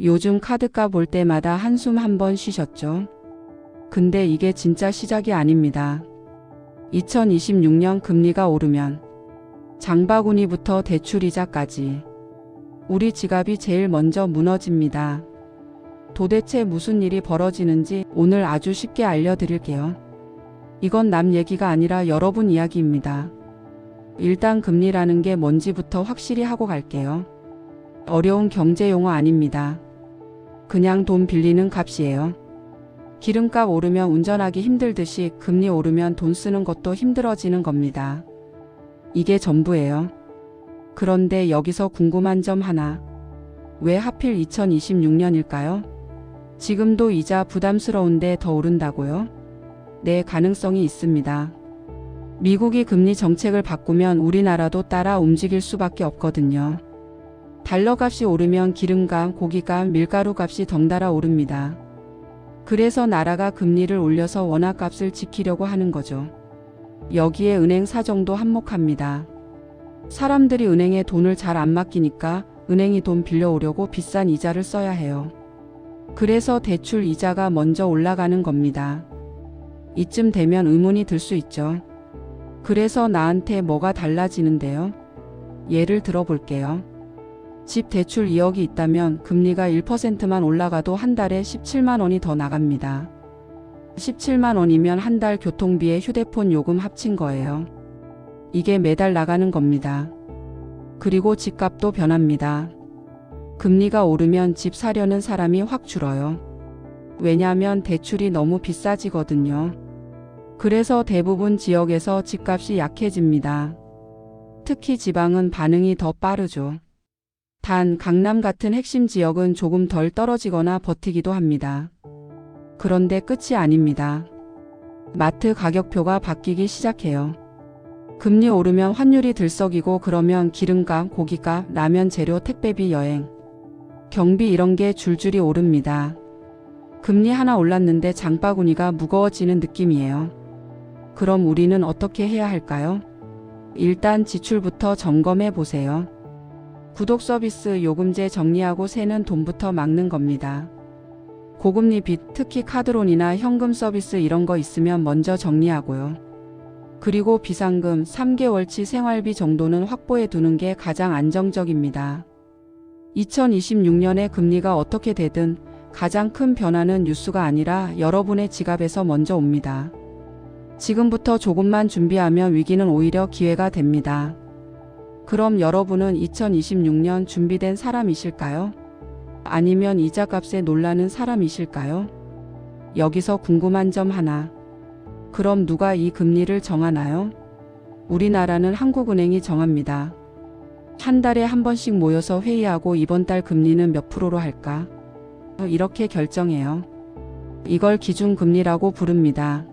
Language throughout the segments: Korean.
요즘 카드값 볼 때마다 한숨 한 번 쉬셨죠? 근데 이게 진짜 시작이 아닙니다. 2026년 금리가 오르면 장바구니부터 대출이자까지 우리 지갑이 제일 먼저 무너집니다. 도대체 무슨 일이 벌어지는지 오늘 아주 쉽게 알려드릴게요. 이건 남 얘기가 아니라 여러분 이야기입니다. 일단 금리라는 게 뭔지부터 확실히 하고 갈게요. 어려운 경제 용어 아닙니다. 그냥 돈 빌리는 값이에요. 기름값 오르면 운전하기 힘들듯이 금리 오르면 돈 쓰는 것도 힘들어지는 겁니다. 이게 전부예요. 그런데 여기서 궁금한 점 하나. 왜 하필 2026년일까요? 지금도 이자 부담스러운데 더 오른다고요? 네, 가능성이 있습니다. 미국이 금리 정책을 바꾸면 우리나라도 따라 움직일 수밖에 없거든요. 달러 값이 오르면 기름값, 고기값, 밀가루 값이 덩달아 오릅니다. 그래서 나라가 금리를 올려서 원화값을 지키려고 하는 거죠. 여기에 은행 사정도 한몫합니다. 사람들이 은행에 돈을 잘 안 맡기니까 은행이 돈 빌려오려고 비싼 이자를 써야 해요. 그래서 대출 이자가 먼저 올라가는 겁니다. 이쯤 되면 의문이 들 수 있죠. 그래서 나한테 뭐가 달라지는데요? 예를 들어 볼게요. 집 대출 2억이 있다면 금리가 1%만 올라가도 한 달에 17만 원이 더 나갑니다. 17만 원이면 한 달 교통비에 휴대폰 요금 합친 거예요. 이게 매달 나가는 겁니다. 그리고 집값도 변합니다. 금리가 오르면 집 사려는 사람이 확 줄어요. 왜냐하면 대출이 너무 비싸지거든요. 그래서 대부분 지역에서 집값이 약해집니다. 특히 지방은 반응이 더 빠르죠. 단 강남 같은 핵심 지역은 조금 덜 떨어지거나 버티기도 합니다. 그런데 끝이 아닙니다. 마트 가격표가 바뀌기 시작해요. 금리 오르면 환율이 들썩이고 그러면 기름값, 고기값, 라면 재료, 택배비, 여행, 경비 이런 게 줄줄이 오릅니다. 금리 하나 올랐는데 장바구니가 무거워지는 느낌이에요. 그럼 우리는 어떻게 해야 할까요? 일단 지출부터 점검해 보세요. 구독 서비스 요금제 정리하고 새는 돈부터 막는 겁니다. 고금리 빚, 특히 카드론이나 현금 서비스 이런 거 있으면 먼저 정리하고요. 그리고 비상금 3개월치 생활비 정도는 확보해 두는 게 가장 안정적입니다. 2026년에 금리가 어떻게 되든 가장 큰 변화는 뉴스가 아니라 여러분의 지갑에서 먼저 옵니다. 지금부터 조금만 준비하면 위기는 오히려 기회가 됩니다. 그럼 여러분은 2026년 준비된 사람이실까요? 아니면 이자값에 놀라는 사람이실까요? 여기서 궁금한 점 하나. 그럼 누가 이 금리를 정하나요? 우리나라는 한국은행이 정합니다. 한 달에 한 번씩 모여서 회의하고 이번 달 금리는 몇 프로로 할까? 이렇게 결정해요. 이걸 기준금리라고 부릅니다.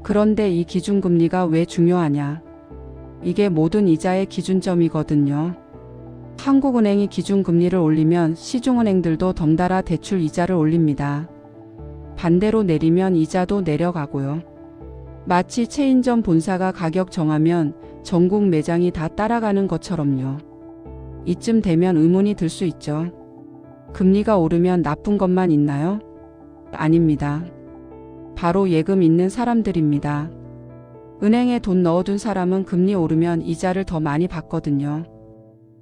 그런데 이 기준금리가 왜 중요하냐? 이게 모든 이자의 기준점이거든요. 한국은행이 기준금리를 올리면 시중은행들도 덩달아 대출 이자를 올립니다. 반대로 내리면 이자도 내려가고요. 마치 체인점 본사가 가격 정하면 전국 매장이 다 따라가는 것처럼요. 이쯤 되면 의문이 들 수 있죠. 금리가 오르면 나쁜 것만 있나요? 아닙니다. 바로 예금 있는 사람들입니다. 은행에 돈 넣어둔 사람은 금리 오르면 이자를 더 많이 받거든요.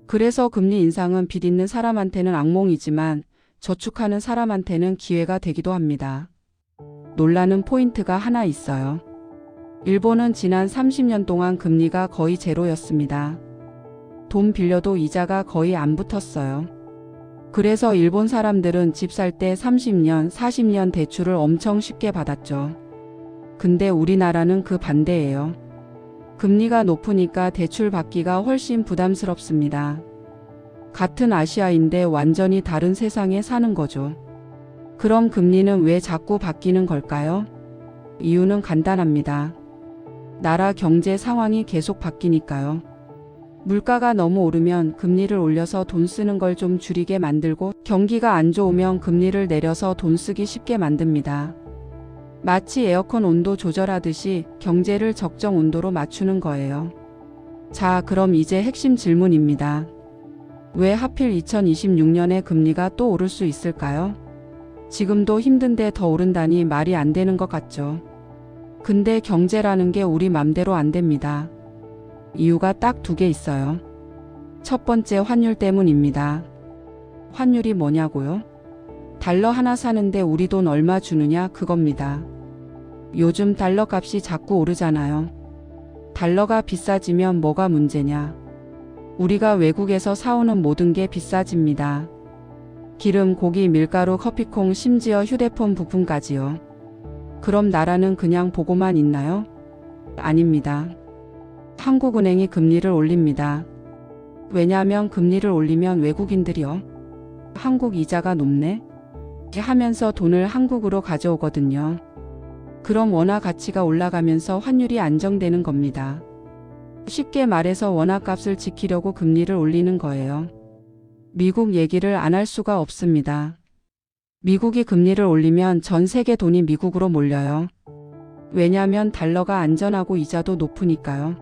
그래서 금리 인상은 빚 있는 사람한테는 악몽이지만 저축하는 사람한테는 기회가 되기도 합니다. 놀라는 포인트가 하나 있어요. 일본은 지난 30년 동안 금리가 거의 제로였습니다. 돈 빌려도 이자가 거의 안 붙었어요. 그래서 일본 사람들은 집 살 때 30년, 40년 대출을 엄청 쉽게 받았죠. 근데 우리나라는 그 반대예요. 금리가 높으니까 대출 받기가 훨씬 부담스럽습니다. 같은 아시아인데 완전히 다른 세상에 사는 거죠. 그럼 금리는 왜 자꾸 바뀌는 걸까요? 이유는 간단합니다. 나라 경제 상황이 계속 바뀌니까요. 물가가 너무 오르면 금리를 올려서 돈 쓰는 걸 좀 줄이게 만들고 경기가 안 좋으면 금리를 내려서 돈 쓰기 쉽게 만듭니다. 마치 에어컨 온도 조절하듯이 경제를 적정 온도로 맞추는 거예요. 자, 그럼 이제 핵심 질문입니다. 왜 하필 2026년에 금리가 또 오를 수 있을까요? 지금도 힘든데 더 오른다니 말이 안 되는 것 같죠. 근데 경제라는 게 우리 맘대로 안 됩니다. 이유가 딱 두 개 있어요. 첫 번째 환율 때문입니다. 환율이 뭐냐고요? 달러 하나 사는데 우리 돈 얼마 주느냐 그겁니다. 요즘 달러 값이 자꾸 오르잖아요. 달러가 비싸지면 뭐가 문제냐? 우리가 외국에서 사오는 모든 게 비싸집니다. 기름, 고기, 밀가루, 커피콩, 심지어 휴대폰 부품까지요. 그럼 나라는 그냥 보고만 있나요? 아닙니다. 한국은행이 금리를 올립니다. 왜냐하면 금리를 올리면 외국인들이요. 한국 이자가 높네? 하면서 돈을 한국으로 가져오거든요. 그럼 원화 가치가 올라가면서 환율이 안정되는 겁니다. 쉽게 말해서 원화값을 지키려고 금리를 올리는 거예요. 미국 얘기를 안 할 수가 없습니다. 미국이 금리를 올리면 전 세계 돈이 미국으로 몰려요. 왜냐하면 달러가 안전하고 이자도 높으니까요.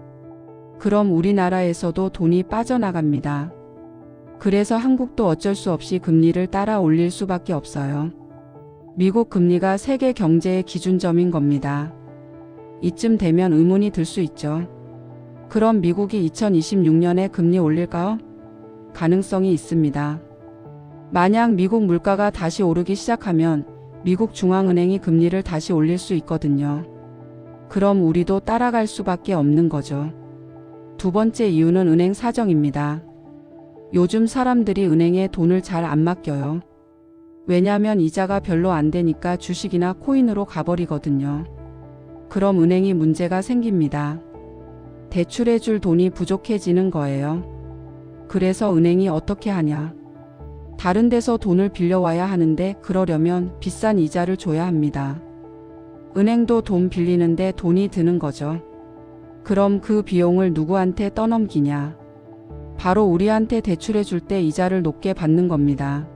그럼 우리나라에서도 돈이 빠져나갑니다. 그래서 한국도 어쩔 수 없이 금리를 따라 올릴 수밖에 없어요. 미국 금리가 세계 경제의 기준점인 겁니다. 이쯤 되면 의문이 들 수 있죠. 그럼 미국이 2026년에 금리 올릴까요? 가능성이 있습니다. 만약 미국 물가가 다시 오르기 시작하면 미국 중앙은행이 금리를 다시 올릴 수 있거든요. 그럼 우리도 따라갈 수밖에 없는 거죠. 두 번째 이유는 은행 사정입니다. 요즘 사람들이 은행에 돈을 잘 안 맡겨요. 왜냐하면 이자가 별로 안 되니까 주식이나 코인으로 가버리거든요. 그럼 은행이 문제가 생깁니다. 대출해줄 돈이 부족해지는 거예요. 그래서 은행이 어떻게 하냐? 다른 데서 돈을 빌려와야 하는데 그러려면 비싼 이자를 줘야 합니다. 은행도 돈 빌리는데 돈이 드는 거죠. 그럼 그 비용을 누구한테 떠넘기냐? 바로 우리한테 대출해 줄 때 이자를 높게 받는 겁니다.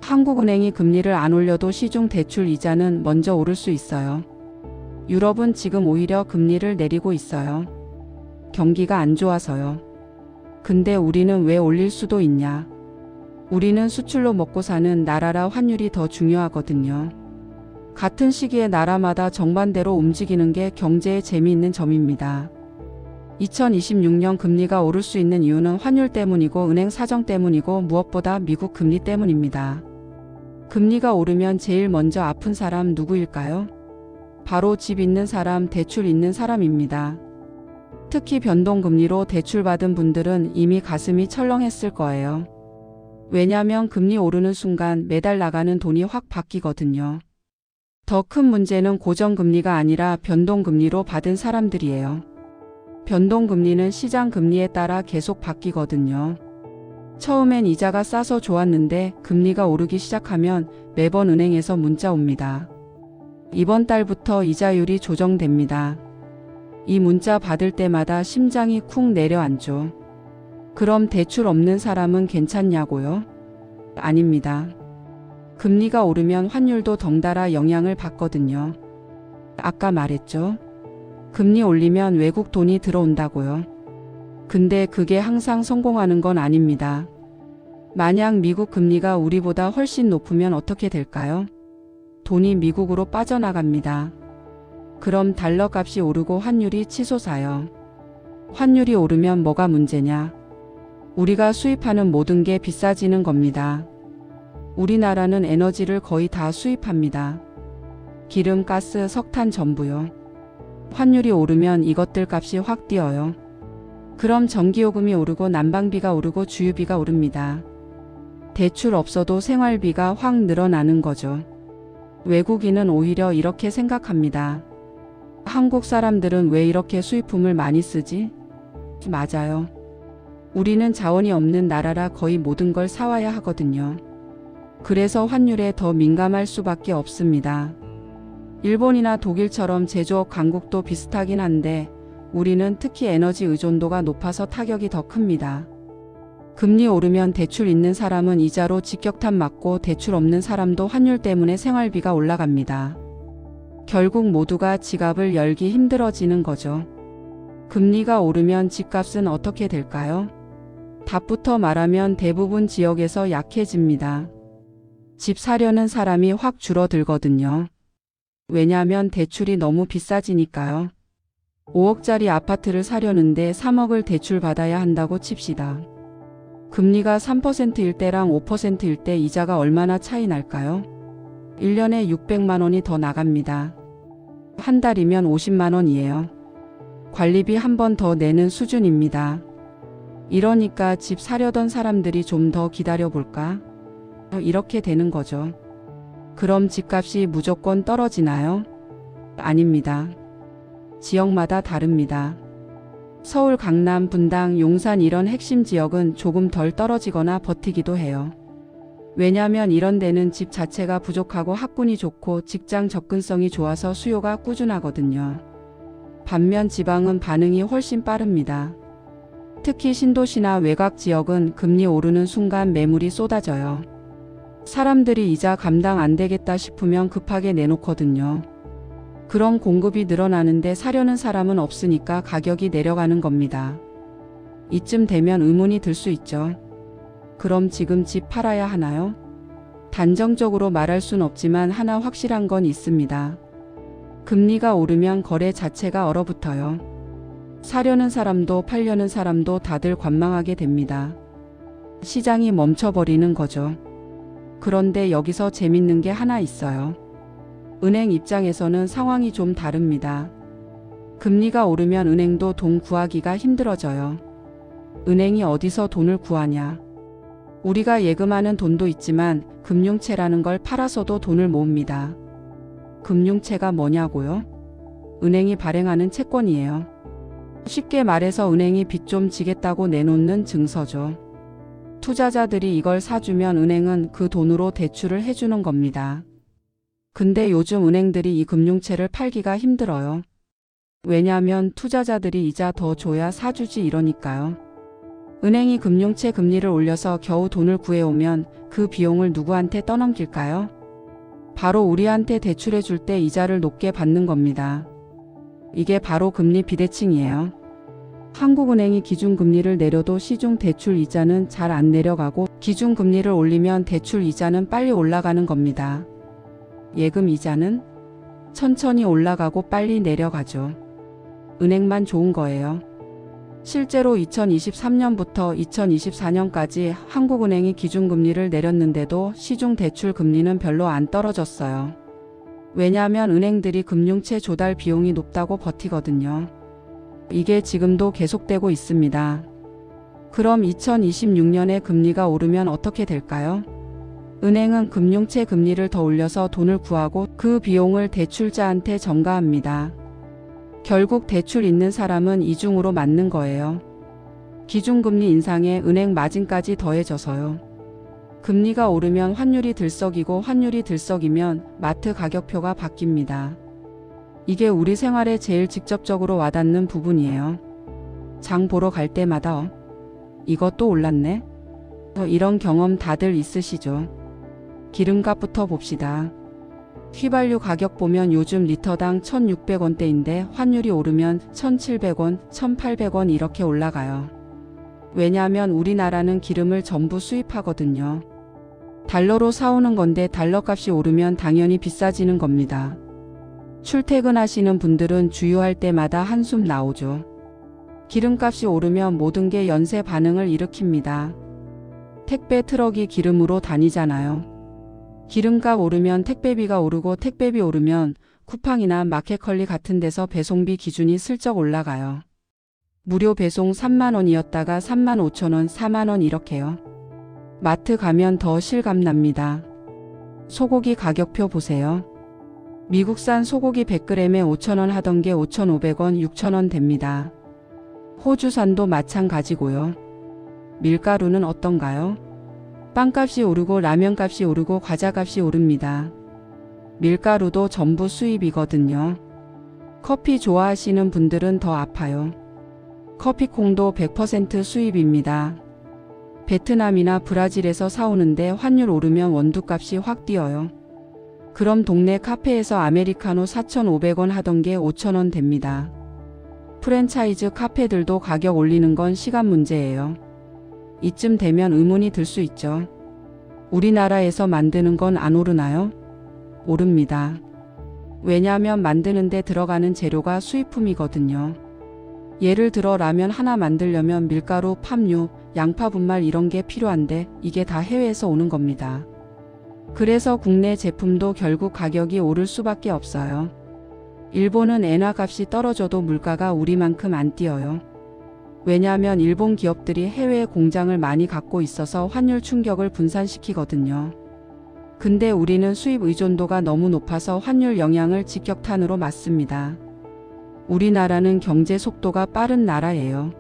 한국은행이 금리를 안 올려도 시중 대출 이자는 먼저 오를 수 있어요. 유럽은 지금 오히려 금리를 내리고 있어요. 경기가 안 좋아서요. 근데 우리는 왜 올릴 수도 있냐? 우리는 수출로 먹고 사는 나라라 환율이 더 중요하거든요. 같은 시기에 나라마다 정반대로 움직이는 게 경제의 재미있는 점입니다. 2026년 금리가 오를 수 있는 이유는 환율 때문이고 은행 사정 때문이고 무엇보다 미국 금리 때문입니다. 금리가 오르면 제일 먼저 아픈 사람 누구일까요? 바로 집 있는 사람, 대출 있는 사람입니다. 특히 변동금리로 대출받은 분들은 이미 가슴이 철렁했을 거예요. 왜냐하면 금리 오르는 순간 매달 나가는 돈이 확 바뀌거든요. 더 큰 문제는 고정금리가 아니라 변동금리로 받은 사람들이에요. 변동금리는 시장금리에 따라 계속 바뀌거든요. 처음엔 이자가 싸서 좋았는데 금리가 오르기 시작하면 매번 은행에서 문자 옵니다. 이번 달부터 이자율이 조정됩니다. 이 문자 받을 때마다 심장이 쿵 내려앉죠. 그럼 대출 없는 사람은 괜찮냐고요? 아닙니다. 금리가 오르면 환율도 덩달아 영향을 받거든요. 아까 말했죠. 금리 올리면 외국 돈이 들어온다고요. 근데 그게 항상 성공하는 건 아닙니다. 만약 미국 금리가 우리보다 훨씬 높으면 어떻게 될까요? 돈이 미국으로 빠져나갑니다. 그럼 달러 값이 오르고 환율이 치솟아요. 환율이 오르면 뭐가 문제냐? 우리가 수입하는 모든 게 비싸지는 겁니다. 우리나라는 에너지를 거의 다 수입합니다. 기름, 가스, 석탄 전부요. 환율이 오르면 이것들 값이 확 뛰어요. 그럼 전기요금이 오르고 난방비가 오르고 주유비가 오릅니다. 대출 없어도 생활비가 확 늘어나는 거죠. 외국인은 오히려 이렇게 생각합니다. 한국 사람들은 왜 이렇게 수입품을 많이 쓰지? 맞아요. 우리는 자원이 없는 나라라 거의 모든 걸 사와야 하거든요. 그래서 환율에 더 민감할 수밖에 없습니다. 일본이나 독일처럼 제조업 강국도 비슷하긴 한데 우리는 특히 에너지 의존도가 높아서 타격이 더 큽니다. 금리 오르면 대출 있는 사람은 이자로 직격탄 맞고 대출 없는 사람도 환율 때문에 생활비가 올라갑니다. 결국 모두가 지갑을 열기 힘들어지는 거죠. 금리가 오르면 집값은 어떻게 될까요? 답부터 말하면 대부분 지역에서 약해집니다. 집 사려는 사람이 확 줄어들거든요. 왜냐하면 대출이 너무 비싸지니까요. 5억짜리 아파트를 사려는데 3억을 대출 받아야 한다고 칩시다. 금리가 3%일 때랑 5%일 때 이자가 얼마나 차이 날까요? 1년에 600만 원이 더 나갑니다. 한 달이면 50만 원이에요. 관리비 한 번 더 내는 수준입니다. 이러니까 집 사려던 사람들이 좀 더 기다려볼까? 이렇게 되는 거죠. 그럼 집값이 무조건 떨어지나요? 아닙니다. 지역마다 다릅니다. 서울, 강남, 분당, 용산 이런 핵심 지역은 조금 덜 떨어지거나 버티기도 해요. 왜냐하면 이런 데는 집 자체가 부족하고 학군이 좋고 직장 접근성이 좋아서 수요가 꾸준하거든요. 반면 지방은 반응이 훨씬 빠릅니다. 특히 신도시나 외곽 지역은 금리 오르는 순간 매물이 쏟아져요. 사람들이 이자 감당 안 되겠다 싶으면 급하게 내놓거든요. 그런 공급이 늘어나는데 사려는 사람은 없으니까 가격이 내려가는 겁니다. 이쯤 되면 의문이 들 수 있죠. 그럼 지금 집 팔아야 하나요? 단정적으로 말할 순 없지만 하나 확실한 건 있습니다. 금리가 오르면 거래 자체가 얼어붙어요. 사려는 사람도 팔려는 사람도 다들 관망하게 됩니다. 시장이 멈춰버리는 거죠. 그런데 여기서 재밌는 게 하나 있어요. 은행 입장에서는 상황이 좀 다릅니다. 금리가 오르면 은행도 돈 구하기가 힘들어져요. 은행이 어디서 돈을 구하냐? 우리가 예금하는 돈도 있지만 금융채라는 걸 팔아서도 돈을 모읍니다. 금융채가 뭐냐고요? 은행이 발행하는 채권이에요. 쉽게 말해서 은행이 빚 좀 지겠다고 내놓는 증서죠. 투자자들이 이걸 사주면 은행은 그 돈으로 대출을 해주는 겁니다. 근데 요즘 은행들이 이 금융채를 팔기가 힘들어요. 왜냐하면 투자자들이 이자 더 줘야 사주지 이러니까요. 은행이 금융채 금리를 올려서 겨우 돈을 구해오면 그 비용을 누구한테 떠넘길까요? 바로 우리한테 대출해 줄 때 이자를 높게 받는 겁니다. 이게 바로 금리 비대칭이에요. 한국은행이 기준금리를 내려도 시중 대출 이자는 잘 안 내려가고 기준금리를 올리면 대출 이자는 빨리 올라가는 겁니다. 예금 이자는 천천히 올라가고 빨리 내려가죠. 은행만 좋은 거예요. 실제로 2023년부터 2024년까지 한국은행이 기준금리를 내렸는데도 시중 대출 금리는 별로 안 떨어졌어요. 왜냐하면 은행들이 금융채 조달 비용이 높다고 버티거든요. 이게 지금도 계속되고 있습니다. 그럼 2026년에 금리가 오르면 어떻게 될까요? 은행은 금융채 금리를 더 올려서 돈을 구하고 그 비용을 대출자한테 전가합니다. 결국 대출 있는 사람은 이중으로 맞는 거예요. 기준금리 인상에 은행 마진까지 더해져서요. 금리가 오르면 환율이 들썩이고 환율이 들썩이면 마트 가격표가 바뀝니다. 이게 우리 생활에 제일 직접적으로 와닿는 부분이에요. 장 보러 갈 때마다 이것도 올랐네? 이런 경험 다들 있으시죠? 기름값부터 봅시다. 휘발유 가격 보면 요즘 리터당 1,600원대인데 환율이 오르면 1,700원, 1,800원 이렇게 올라가요. 왜냐하면 우리나라는 기름을 전부 수입하거든요. 달러로 사오는 건데 달러 값이 오르면 당연히 비싸지는 겁니다. 출퇴근하시는 분들은 주유할 때마다 한숨 나오죠. 기름값이 오르면 모든 게 연쇄 반응을 일으킵니다. 택배 트럭이 기름으로 다니잖아요. 기름값 오르면 택배비가 오르고 택배비 오르면 쿠팡이나 마켓컬리 같은 데서 배송비 기준이 슬쩍 올라가요. 무료 배송 3만 원이었다가 3만 5천 원, 4만 원 이렇게요. 마트 가면 더 실감납니다. 소고기 가격표 보세요. 미국산 소고기 100g에 5,000원 하던 게 5,500원, 6,000원 됩니다. 호주산도 마찬가지고요. 밀가루는 어떤가요? 빵값이 오르고 라면값이 오르고 과자값이 오릅니다. 밀가루도 전부 수입이거든요. 커피 좋아하시는 분들은 더 아파요. 커피콩도 100% 수입입니다. 베트남이나 브라질에서 사오는데 환율 오르면 원두값이 확 뛰어요. 그럼 동네 카페에서 아메리카노 4,500원 하던 게 5,000원 됩니다. 프랜차이즈 카페들도 가격 올리는 건 시간 문제예요. 이쯤 되면 의문이 들 수 있죠. 우리나라에서 만드는 건 안 오르나요? 오릅니다. 왜냐하면 만드는 데 들어가는 재료가 수입품이거든요. 예를 들어 라면 하나 만들려면 밀가루, 팜유, 양파 분말 이런 게 필요한데 이게 다 해외에서 오는 겁니다. 그래서 국내 제품도 결국 가격이 오를 수밖에 없어요. 일본은 엔화 값이 떨어져도 물가가 우리만큼 안 뛰어요. 왜냐하면 일본 기업들이 해외에 공장을 많이 갖고 있어서 환율 충격을 분산시키거든요. 근데 우리는 수입 의존도가 너무 높아서 환율 영향을 직격탄으로 맞습니다. 우리나라는 경제 속도가 빠른 나라예요.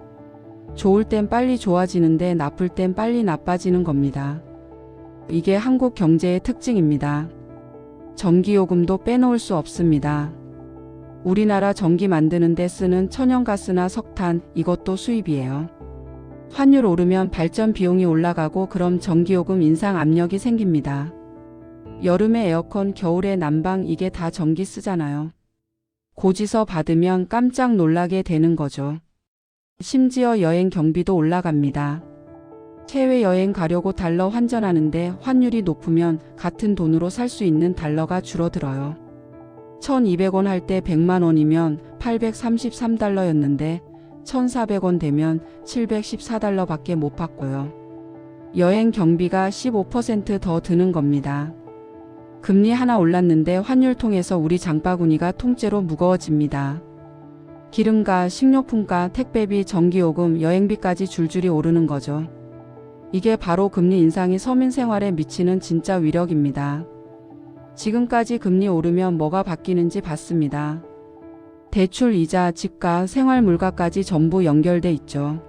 좋을 땐 빨리 좋아지는데 나쁠 땐 빨리 나빠지는 겁니다. 이게 한국 경제의 특징입니다. 전기요금도 빼놓을 수 없습니다. 우리나라 전기 만드는 데 쓰는 천연가스나 석탄, 이것도 수입이에요. 환율 오르면 발전 비용이 올라가고 그럼 전기요금 인상 압력이 생깁니다. 여름에 에어컨, 겨울에 난방 이게 다 전기 쓰잖아요. 고지서 받으면 깜짝 놀라게 되는 거죠. 심지어 여행 경비도 올라갑니다. 해외여행 가려고 달러 환전하는데 환율이 높으면 같은 돈으로 살 수 있는 달러가 줄어들어요. 1200원 할 때 100만 원이면 833달러였는데 1400원 되면 714달러밖에 못 받고요. 여행 경비가 15% 더 드는 겁니다. 금리 하나 올랐는데 환율 통해서 우리 장바구니가 통째로 무거워집니다. 기름가, 식료품가, 택배비, 전기요금, 여행비까지 줄줄이 오르는 거죠. 이게 바로 금리 인상이 서민 생활에 미치는 진짜 위력입니다. 지금까지 금리 오르면 뭐가 바뀌는지 봤습니다. 대출, 이자, 집가, 생활 물가까지 전부 연결돼 있죠.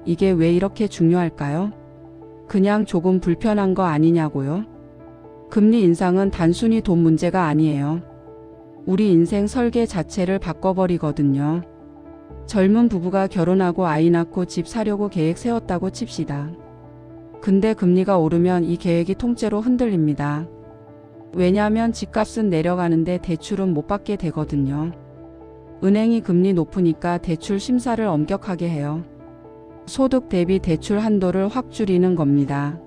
이게 왜 이렇게 중요할까요? 그냥 조금 불편한 거 아니냐고요? 금리 인상은 단순히 돈 문제가 아니에요. 우리 인생 설계 자체를 바꿔버리거든요. 젊은 부부가 결혼하고 아이 낳고 집 사려고 계획 세웠다고 칩시다. 근데 금리가 오르면 이 계획이 통째로 흔들립니다. 왜냐하면 집값은 내려가는데 대출은 못 받게 되거든요. 은행이 금리 높으니까 대출 심사를 엄격하게 해요. 소득 대비 대출 한도를 확 줄이는 겁니다.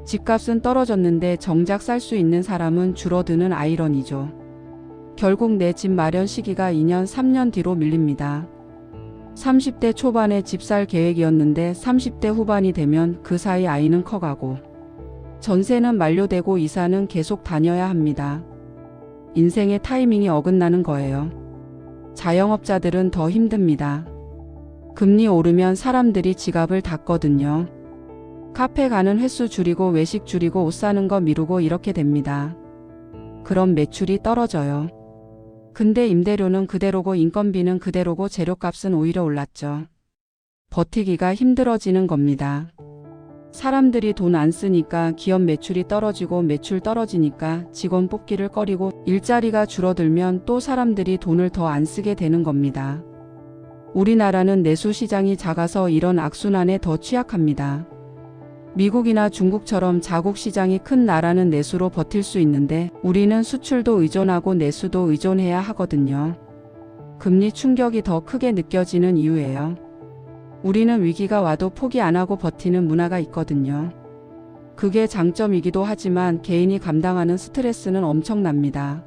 집값은 떨어졌는데 정작 살 수 있는 사람은 줄어드는 아이러니죠. 결국 내 집 마련 시기가 2년, 3년 뒤로 밀립니다. 30대 초반에 집 살 계획이었는데 30대 후반이 되면 그 사이 아이는 커가고 전세는 만료되고 이사는 계속 다녀야 합니다. 인생의 타이밍이 어긋나는 거예요. 자영업자들은 더 힘듭니다. 금리 오르면 사람들이 지갑을 닫거든요. 카페 가는 횟수 줄이고 외식 줄이고 옷 사는 거 미루고 이렇게 됩니다. 그럼 매출이 떨어져요. 근데 임대료는 그대로고 인건비는 그대로고 재료값은 오히려 올랐죠. 버티기가 힘들어지는 겁니다. 사람들이 돈 안 쓰니까 기업 매출이 떨어지고 매출 떨어지니까 직원 뽑기를 꺼리고 일자리가 줄어들면 또 사람들이 돈을 더 안 쓰게 되는 겁니다. 우리나라는 내수 시장이 작아서 이런 악순환에 더 취약합니다. 미국이나 중국처럼 자국 시장이 큰 나라는 내수로 버틸 수 있는데 우리는 수출도 의존하고 내수도 의존해야 하거든요. 금리 충격이 더 크게 느껴지는 이유예요. 우리는 위기가 와도 포기 안 하고 버티는 문화가 있거든요. 그게 장점이기도 하지만 개인이 감당하는 스트레스는 엄청납니다.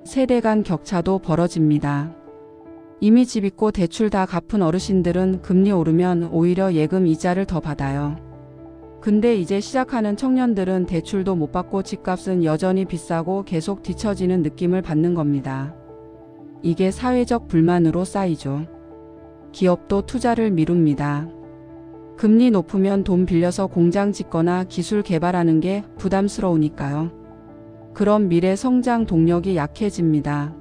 세대 간 격차도 벌어집니다. 이미 집 있고 대출 다 갚은 어르신들은 금리 오르면 오히려 예금 이자를 더 받아요. 근데 이제 시작하는 청년들은 대출도 못 받고 집값은 여전히 비싸고 계속 뒤처지는 느낌을 받는 겁니다. 이게 사회적 불만으로 쌓이죠. 기업도 투자를 미룹니다. 금리 높으면 돈 빌려서 공장 짓거나 기술 개발하는 게 부담스러우니까요. 그럼 미래 성장 동력이 약해집니다.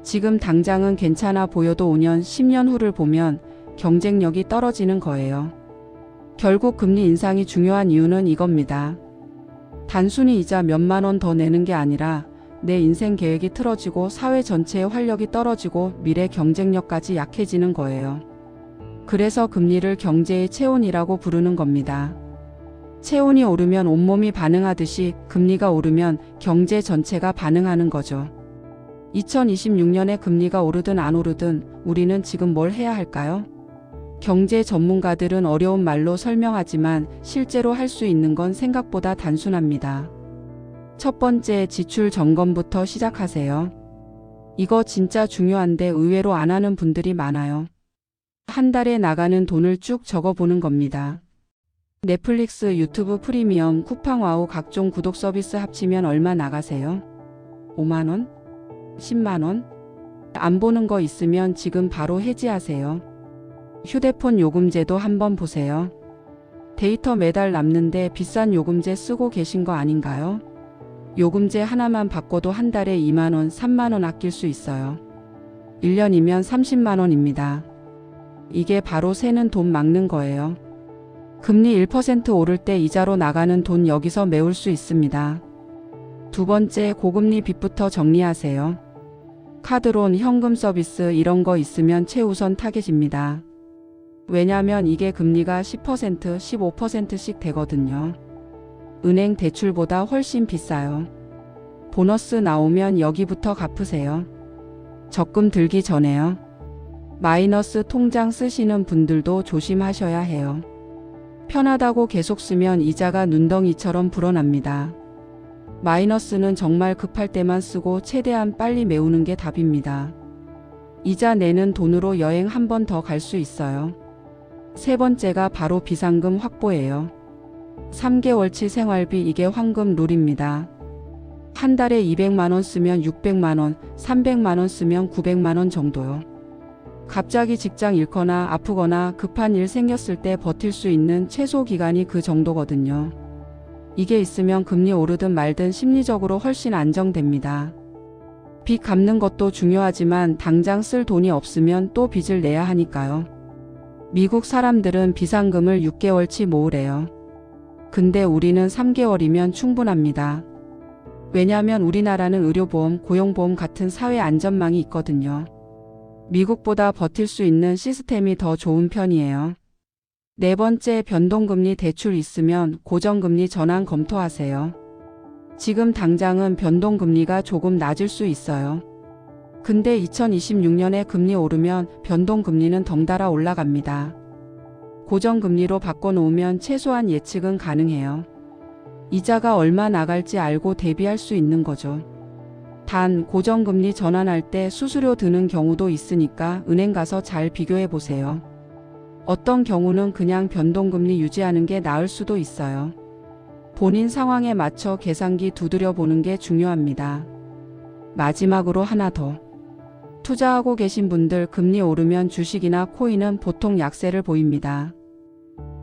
지금 당장은 괜찮아 보여도 5년, 10년 후를 보면 경쟁력이 떨어지는 거예요. 결국 금리 인상이 중요한 이유는 이겁니다. 단순히 이자 몇만 원 더 내는 게 아니라 내 인생 계획이 틀어지고 사회 전체의 활력이 떨어지고 미래 경쟁력까지 약해지는 거예요. 그래서 금리를 경제의 체온이라고 부르는 겁니다. 체온이 오르면 온몸이 반응하듯이 금리가 오르면 경제 전체가 반응하는 거죠. 2026년에 금리가 오르든 안 오르든 우리는 지금 뭘 해야 할까요? 경제 전문가들은 어려운 말로 설명하지만 실제로 할 수 있는 건 생각보다 단순합니다. 첫 번째, 지출 점검부터 시작하세요. 이거 진짜 중요한데 의외로 안 하는 분들이 많아요. 한 달에 나가는 돈을 쭉 적어보는 겁니다. 넷플릭스, 유튜브 프리미엄, 쿠팡와우 각종 구독 서비스 합치면 얼마 나가세요? 5만 원? 10만 원? 안 보는 거 있으면 지금 바로 해지하세요. 휴대폰 요금제도 한번 보세요. 데이터 매달 남는데 비싼 요금제 쓰고 계신 거 아닌가요? 요금제 하나만 바꿔도 한 달에 2만 원, 3만 원 아낄 수 있어요. 1년이면 30만 원입니다. 이게 바로 새는 돈 막는 거예요. 금리 1% 오를 때 이자로 나가는 돈 여기서 메울 수 있습니다. 두 번째, 고금리 빚부터 정리하세요. 카드론, 현금 서비스 이런 거 있으면 최우선 타겟입니다. 왜냐면 이게 금리가 10%, 15%씩 되거든요. 은행 대출보다 훨씬 비싸요. 보너스 나오면 여기부터 갚으세요. 적금 들기 전에요. 마이너스 통장 쓰시는 분들도 조심하셔야 해요. 편하다고 계속 쓰면 이자가 눈덩이처럼 불어납니다. 마이너스는 정말 급할 때만 쓰고 최대한 빨리 메우는 게 답입니다. 이자 내는 돈으로 여행 한 번 더 갈 수 있어요. 세 번째가 바로 비상금 확보예요. 3개월치 생활비, 이게 황금 룰입니다. 한 달에 200만 원 쓰면 600만 원, 300만 원 쓰면 900만 원 정도요. 갑자기 직장 잃거나 아프거나 급한 일 생겼을 때 버틸 수 있는 최소 기간이 그 정도거든요. 이게 있으면 금리 오르든 말든 심리적으로 훨씬 안정됩니다. 빚 갚는 것도 중요하지만 당장 쓸 돈이 없으면 또 빚을 내야 하니까요. 미국 사람들은 비상금을 6개월치 모으래요. 근데 우리는 3개월이면 충분합니다. 왜냐하면 우리나라는 의료보험, 고용보험 같은 사회 안전망이 있거든요. 미국보다 버틸 수 있는 시스템이 더 좋은 편이에요. 네 번째, 변동금리 대출 있으면 고정금리 전환 검토하세요. 지금 당장은 변동금리가 조금 낮을 수 있어요. 근데 2026년에 금리 오르면 변동금리는 덩달아 올라갑니다. 고정금리로 바꿔놓으면 최소한 예측은 가능해요. 이자가 얼마 나갈지 알고 대비할 수 있는 거죠. 단, 고정금리 전환할 때 수수료 드는 경우도 있으니까 은행 가서 잘 비교해 보세요. 어떤 경우는 그냥 변동금리 유지하는 게 나을 수도 있어요. 본인 상황에 맞춰 계산기 두드려 보는 게 중요합니다. 마지막으로 하나 더. 투자하고 계신 분들, 금리 오르면 주식이나 코인은 보통 약세를 보입니다.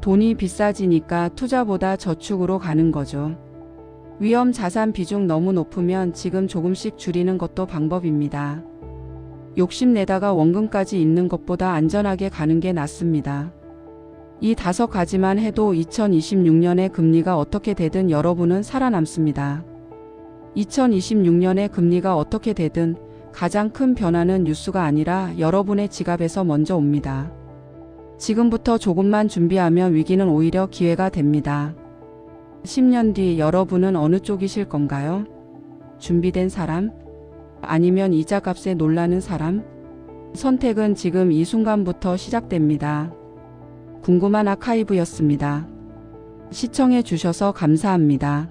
돈이 비싸지니까 투자보다 저축으로 가는 거죠. 위험 자산 비중 너무 높으면 지금 조금씩 줄이는 것도 방법입니다. 욕심내다가 원금까지 있는 것보다 안전하게 가는 게 낫습니다. 이 5가지만 해도 2026년에 금리가 어떻게 되든 여러분은 살아남습니다. 2026년에 금리가 어떻게 되든 가장 큰 변화는 뉴스가 아니라 여러분의 지갑에서 먼저 옵니다. 지금부터 조금만 준비하면 위기는 오히려 기회가 됩니다. 10년 뒤 여러분은 어느 쪽이실 건가요? 준비된 사람? 아니면 이자값에 놀라는 사람? 선택은 지금 이 순간부터 시작됩니다. 궁금한 아카이브였습니다. 시청해 주셔서 감사합니다.